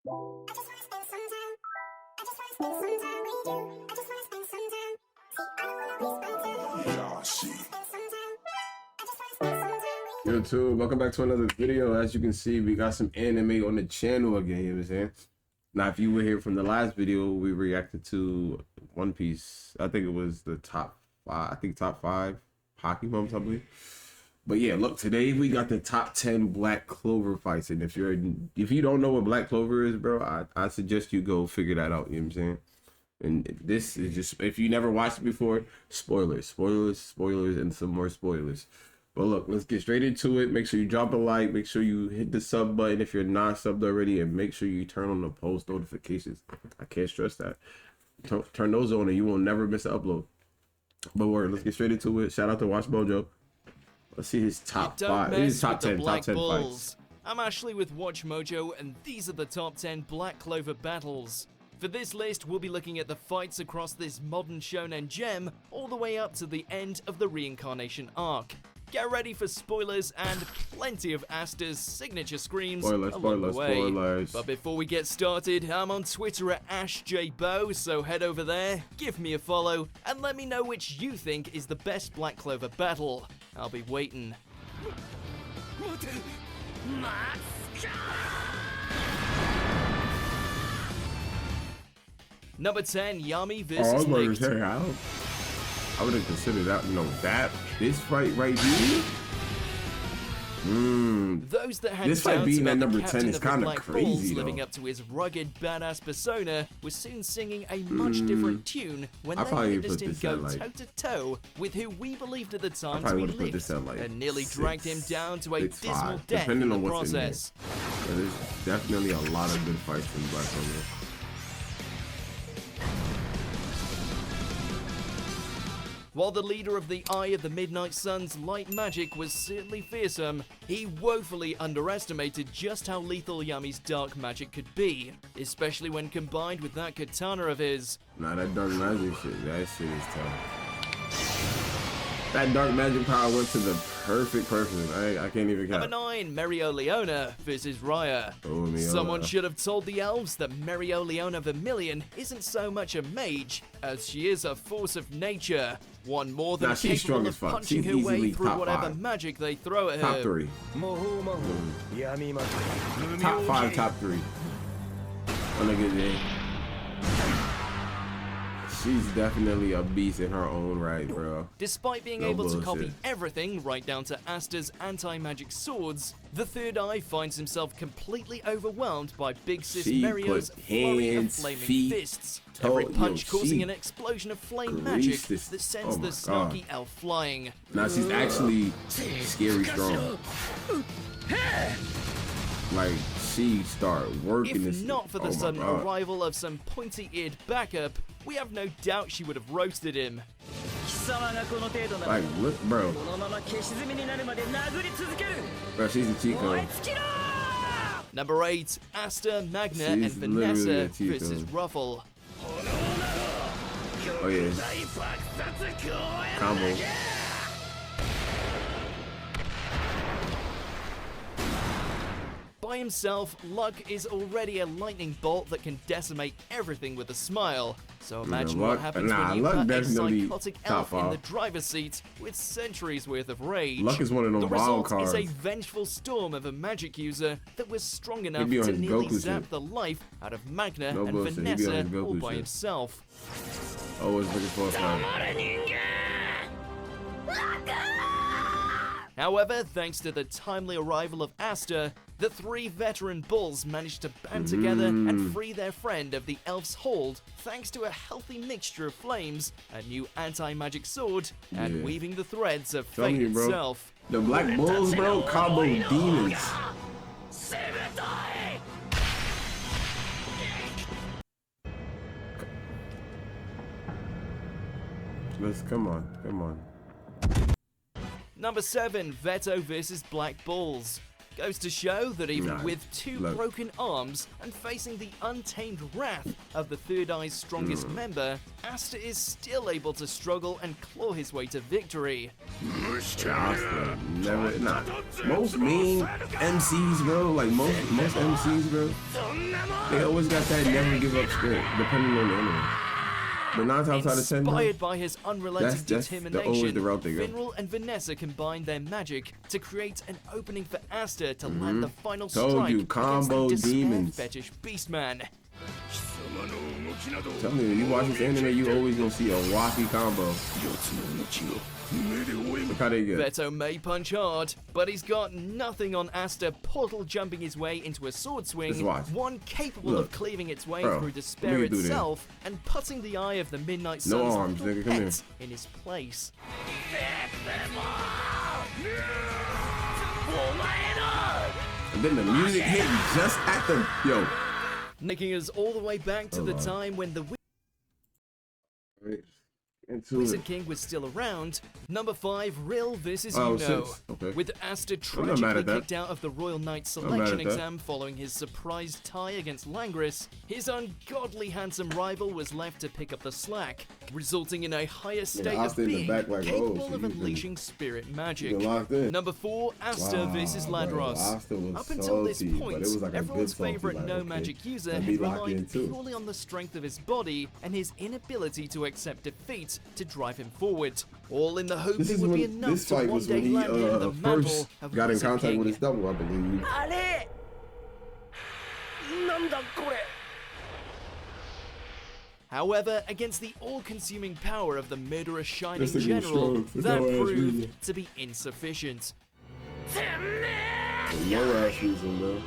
I just wanna spend some time. I just wanna spend some time with you. I just wanna spend some time. See, I don't wanna waste my time. Nah, shit. Spend some time. I just wanna spend some time with you. YouTube, welcome back to another video. As you can see, we got some anime on the channel again, you know what I'm saying? Now, if you were here from the last video, we reacted to One Piece. I think it was the top 5 Pokemon, I believe. But yeah, look, today we got the top 10 Black Clover fights. And if you don't know what Black Clover is, bro, I suggest you go figure that out, you know what I'm saying? And this is just, if you never watched it before, spoilers, and some more spoilers. But look, let's get straight into it. Make sure you drop a like, make sure you hit the sub button if you're not subbed already, and make sure you turn on the post notifications. I can't stress that. Turn those on and you will never miss an upload. But let's get straight into it. Shout out to Watch Mojo. Let's see his top 5. His top 10 fights. I'm Ashley with Watch Mojo, and these are the top 10 Black Clover battles. For this list, we'll be looking at the fights across this modern shonen gem, all the way up to the end of the reincarnation arc. Get ready for spoilers and plenty of Asta's signature screams along the way. Spoilers. But before we get started, I'm on Twitter at AshJBo, so head over there, give me a follow, and let me know which you think is the best Black Clover battle. I'll be waiting. Number 10, Yami vs. Licht. I would have considered that, this fight right here. Those that had This fight doubts being about at the number captain 10 is of the kind of Black crazy, Bulls though. living up to his rugged badass persona was soon singing a much different tune when I they probably witnessed put him this go at, like- toe to toe with who we believed at the time to probably be would've put Licht, this at, like, and nearly 6, dragged him down to a 6, dismal 5, death depending in the on what's in there. process. Yeah, there's definitely a lot of good fights in Black Clover. While the leader of the Eye of the Midnight Sun's light magic was certainly fearsome, he woefully underestimated just how lethal Yami's dark magic could be, especially when combined with that katana of his. Nah, that dark magic shit, that shit is tough. That dark magic power went to the perfect person. I can't even count. Number 9, Mereoleona vs. Raya. Oh, Someone should have told the elves that Mereoleona Vermilion isn't so much a mage, as she is a force of nature. One more than Nah, she's strong capable as of fuck. punching She's her way easily through top whatever 5. magic they throw at her. Top 3. Top 5, top 3. Oh, look at that. She's definitely a beast in her own right, bro. Despite being No able to bullshit. copy everything right down to Asta's anti-magic swords, the Third Eye finds himself completely overwhelmed by Big Sis She Merio's put flurry of hands, flaming feet, fists. toe- Every punch yo, causing she an explosion of flame magic greased this- that sends oh the my snarky God. elf flying. Now she's actually scary strong. Like, she start working this. If not for the oh my sudden God. arrival of some pointy-eared backup, we have no doubt she would have roasted him. Like, look, bro. Bro, she's a Chico. Number 8, Asta, Magna, She's and literally Vanessa a Chico. versus Ruffle. Oh yeah. Combo. By himself, Luck is already a lightning bolt that can decimate everything with a smile. So imagine what Luck- happens nah, when you Luck put a definitely psychotic top elf in the 5. driver's seat with centuries worth of rage. Luck is one of them the wild result is a cards. vengeful storm of a magic user that was strong enough be on to his nearly Goku zap shit. the life out of Magna No and bullshit, he be on Vanessa his Goku all by shit. himself. Always looking for a fight. However, thanks to the timely arrival of Asta, the 3 veteran bulls managed to band together and free their friend of the elf's hold thanks to a healthy mixture of flames, a new anti-magic sword, and Yeah. weaving the threads of Telling fate you, bro. itself. The Black Bulls, bro, combo demons. Come on. Number 7, Veto vs. Black Bulls. Goes to show that even Nah, with 2 look. broken arms and facing the untamed wrath of the Third Eye's strongest member, Asta is still able to struggle and claw his way to victory. Asta, never, nah. Most mean MCs, bro, like most MCs, bro, They always got that never give up spirit, depending on the enemy. But 9 times out of 10, Inspired by his unrelenting always determination, the route they go. Finral and Vanessa combined their magic to create an opening for Asta to land the final Told strike you, combo against the despair demons. fetish Beastman. Tell me, when you watch this anime, you always gonna see a wacky combo. Look how they get. Beto may punch hard, but he's got nothing on Asta portal jumping his way into a sword swing, Just watch. one capable Look. of cleaving its way Bro, through let despair me do this. itself and putting the eye of the Midnight No Sun's arms, little nigga, come pet in his place. And then the music hit just at the Making us all the way back to the Hold on. time when the Right. Into Wizard it. King was still around. Number 5, Real vs. Oh, You Know. 6. Okay. With Asta I'm not mad tragically at that. kicked out of the Royal Knight mad selection at that. exam following his surprise tie against Langris, his ungodly handsome rival was left to pick up the slack, resulting in a higher state of Asta in the being back like, capable oh, so of you've been- unleashing spirit magic. been locked in. Number 4, Asta Wow, vs. bro, Ladros. Asta was Up until this salty, but point, it was like a everyone's good salty, favorite like, no okay, magic user let had me lock in relied too. purely on the strength of his body and his inability to accept defeat to drive him forward. All in the hope This it is would be when enough this to fight one was day when he land him the mantle first of got in Wizard contact King. with his double, I believe. However, against the all-consuming power of the murderous Shining This thing was General, strong for that no ass proved reason. to be insufficient. No ass reason, bro.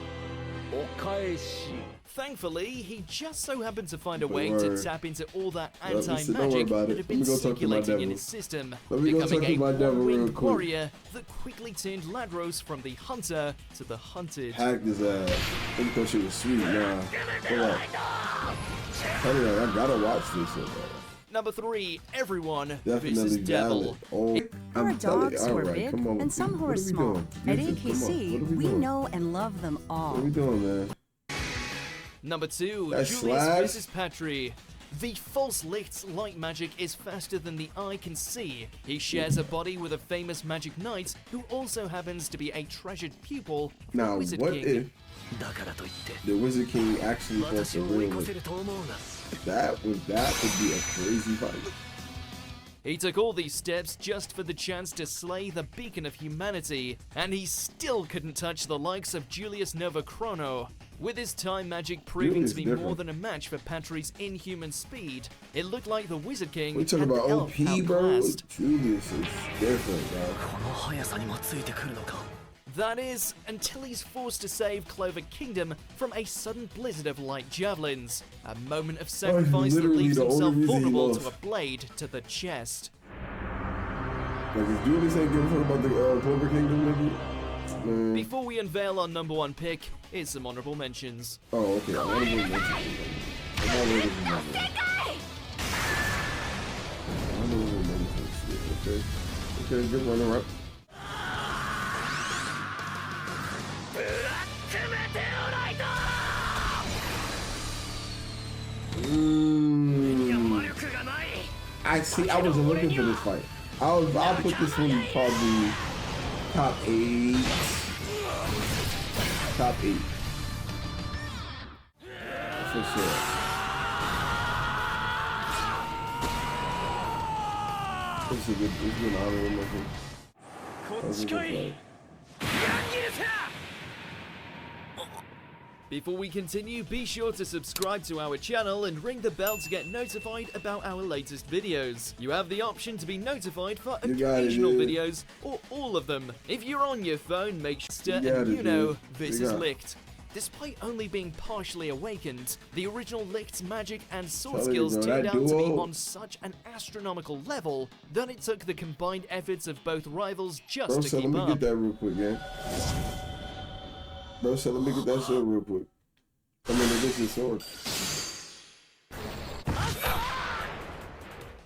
Thankfully, he just so happened to find a way Word. to tap into all that listen, don't worry anti-magic about that it. had Let me been go talk to my circulating in devil. his system, Let me go becoming talk to a my devil real one-winged quick. warrior that quickly turned Ladros from the hunter to the hunted. Hacked his ass. He thought she was sweet. Nah. Hold up. Tell me, I gotta watch this shit, bro. Number 3, Everyone Definitely vs. Devil. valid. Oh, There are I'm telling you. dogs who All are right, big come on. and some who What are we small. doing? At Yusuf, come on. AKC, What are we doing? know and love them all. What are we doing, man? Number 2, That's Julius Slash. vs. Patry. The false licht's light magic is faster than the eye can see. He shares a body with a famous magic knight who also happens to be a treasured pupil of the Now, Wizard what King. if the Wizard King actually fought the real Wizard? That would be a crazy fight. He took all these steps just for the chance to slay the beacon of humanity, and he still couldn't touch the likes of Julius Novachrono. With his time magic proving Julius to be different. more than a match for Patry's inhuman speed, it looked like the Wizard King We talking had about the elf OP, bro. outclassed. Julius is different, bro. That is, until he's forced to save Clover Kingdom from a sudden blizzard of light javelins. A moment of sacrifice that literally leaves the only himself reason he vulnerable lost. to a blade to the chest. Like, if Julius ain't give a fuck about the Clover Kingdom, nigga, man. Before we unveil our number 1 pick, here's some honorable mentions. Oh, okay. I want to go mention Okay. Okay, good runner up. I see. I wasn't looking for this fight. I'll put this one probably top 8. Top 8. For sure. This is a good honorable mention. That was a good fight. Before we continue, be sure to subscribe to our channel and ring the bell to get notified about our latest videos. You have the option to be notified for You got it, occasional dude. videos or all of them. If you're on your phone, make sure You got and it, you know dude. this You is got it. Licht. Despite only being partially awakened, the original Licht's magic and sword Telling you, skills bro, turned that out to be duo- on such an astronomical level that it took the combined efforts of both rivals just Bro, to so let keep me up. get that real quick, gang. Bro, so let me get that shit real quick. I mean, this is sword.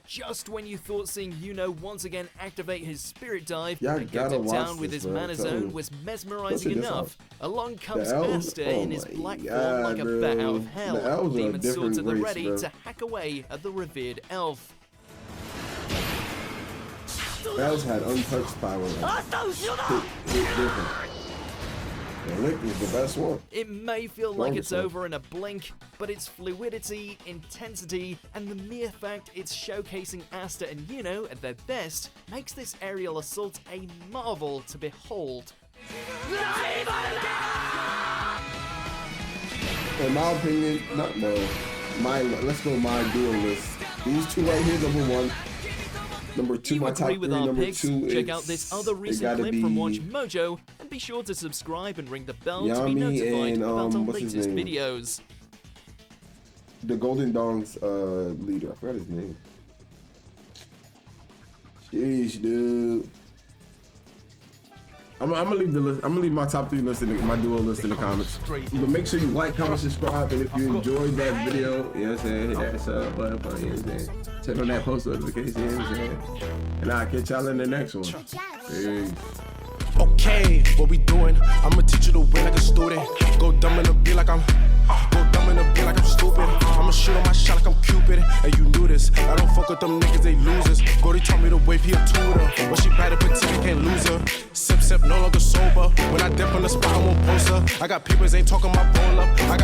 Just when you thought seeing Yuno once again activate his spirit dive Y'all and get gotta him watch down with this, his bro, mana I'm telling zone you. was mesmerizing Check this enough. Along comes The elves- Asta oh in his my black form God, like a bro. bat out of hell, The elves are a demon swords different at the race, ready bro. to hack away at the revered elf. Bells had untouched power. Like, it's different. The lick was the best one. It may feel like it's Longest one. over in a blink, but its fluidity, intensity, and the mere fact it's showcasing Asta and Yuno at their best makes this aerial assault a marvel to behold. In my opinion, let's go my duo list. These two right here, number one. Number two, You my top agree three. with our Number picks? two, Check out this other recent clip from Watch Mojo, and be sure to subscribe and ring the bell to be Yami notified and, about our what's his latest name? videos. The Golden Dawn's leader. I forgot his name. Sheesh, dude. I'm gonna leave the list. I'm gonna leave my top three list my duo list in the comments. But make sure you like, comment, subscribe, and if you enjoyed that video, you know what I'm saying, hit that sub button, you know what I'm saying. Turn on that post notification, you know what I'm saying. And I'll catch y'all in the next one. Peace. Okay, what we doing? I'ma teach you to win like a student. Go dumb in the beat like I'm stupid. I'ma shoot on my shot like I'm Cupid. And you knew this. I don't fuck with them niggas, they losers. Gordy taught me to wave, he a tutor. But she bad at pretend, can't lose her. Sip, no longer sober. When I dip on the spot, I won't post her. I got papers, ain't talking my ball up. I got